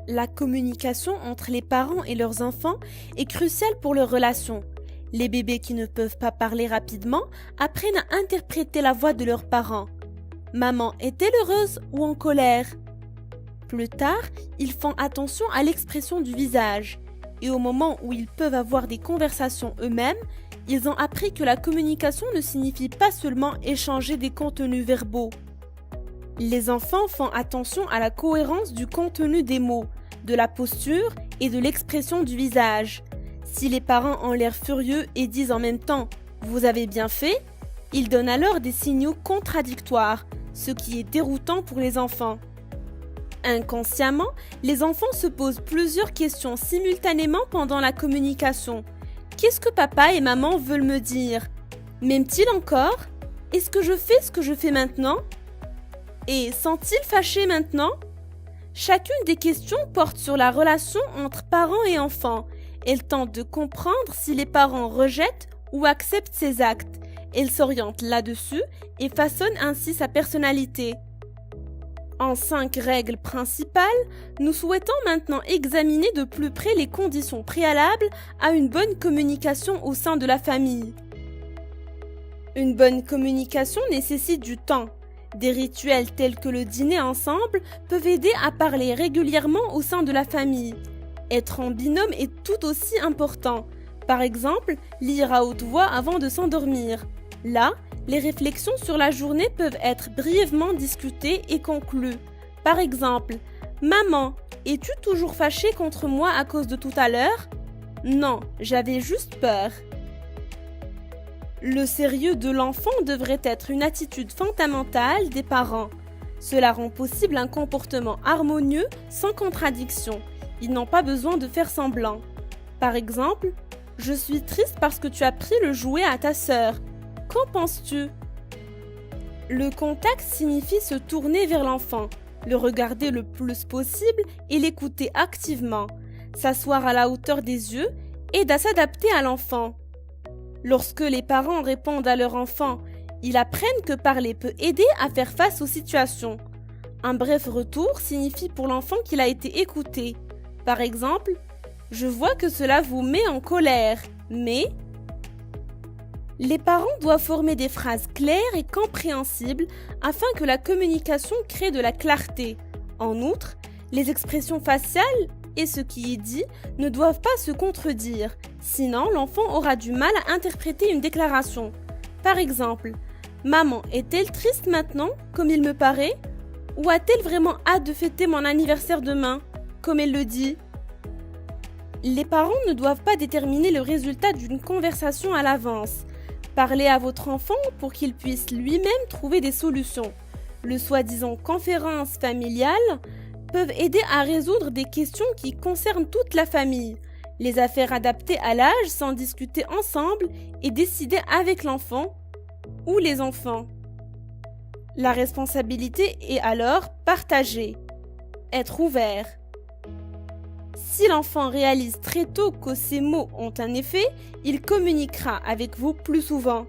La communication entre les parents et leurs enfants est cruciale pour leur relation. Les bébés qui ne peuvent pas parler rapidement apprennent à interpréter la voix de leurs parents. Maman est-elle heureuse ou en colère? Plus tard, ils font attention à l'expression du visage. Et au moment où ils peuvent avoir des conversations eux-mêmes, ils ont appris que la communication ne signifie pas seulement échanger des contenus verbaux. Les enfants font attention à la cohérence du contenu des mots, de la posture et de l'expression du visage. Si les parents ont l'air furieux et disent en même temps « Vous avez bien fait », ils donnent alors des signaux contradictoires, ce qui est déroutant pour les enfants. Inconsciemment, les enfants se posent plusieurs questions simultanément pendant la communication. Qu'est-ce que papa et maman veulent me dire? M'aiment-ils encore? Est-ce que je fais ce que je fais maintenant? Et sont-ils fâchés maintenant? Chacune des questions porte sur la relation entre parents et enfants. Elle tente de comprendre si les parents rejettent ou acceptent ses actes. Elle s'oriente là-dessus et façonne ainsi sa personnalité. En 5 règles principales, nous souhaitons maintenant examiner de plus près les conditions préalables à une bonne communication au sein de la famille. Une bonne communication nécessite du temps. Des rituels tels que le dîner ensemble peuvent aider à parler régulièrement au sein de la famille. Être en binôme est tout aussi important. Par exemple, lire à haute voix avant de s'endormir. Là, les réflexions sur la journée peuvent être brièvement discutées et conclues. Par exemple, « Maman, es-tu toujours fâchée contre moi à cause de tout à l'heure? » « Non, j'avais juste peur. » Le sérieux de l'enfant devrait être une attitude fondamentale des parents. Cela rend possible un comportement harmonieux sans contradiction. Ils n'ont pas besoin de faire semblant. Par exemple, « Je suis triste parce que tu as pris le jouet à ta sœur. Qu'en penses-tu? » Le contact signifie se tourner vers l'enfant, le regarder le plus possible et l'écouter activement, s'asseoir à la hauteur des yeux et à s'adapter à l'enfant. Lorsque les parents répondent à leur enfant, ils apprennent que parler peut aider à faire face aux situations. Un bref retour signifie pour l'enfant qu'il a été écouté. Par exemple, « Je vois que cela vous met en colère, mais… » Les parents doivent former des phrases claires et compréhensibles afin que la communication crée de la clarté. En outre, les expressions faciales et ce qui est dit ne doivent pas se contredire, sinon l'enfant aura du mal à interpréter une déclaration. Par exemple, « Maman est-elle triste maintenant, comme il me paraît? Ou a-t-elle vraiment hâte de fêter mon anniversaire demain, comme elle le dit ?» Les parents ne doivent pas déterminer le résultat d'une conversation à l'avance. Parlez à votre enfant pour qu'il puisse lui-même trouver des solutions. Le soi-disant conférences familiales peuvent aider à résoudre des questions qui concernent toute la famille. Les affaires adaptées à l'âge sont discutées ensemble et décidées avec l'enfant ou les enfants. La responsabilité est alors partagée. Être ouvert. Si l'enfant réalise très tôt que ces mots ont un effet, il communiquera avec vous plus souvent.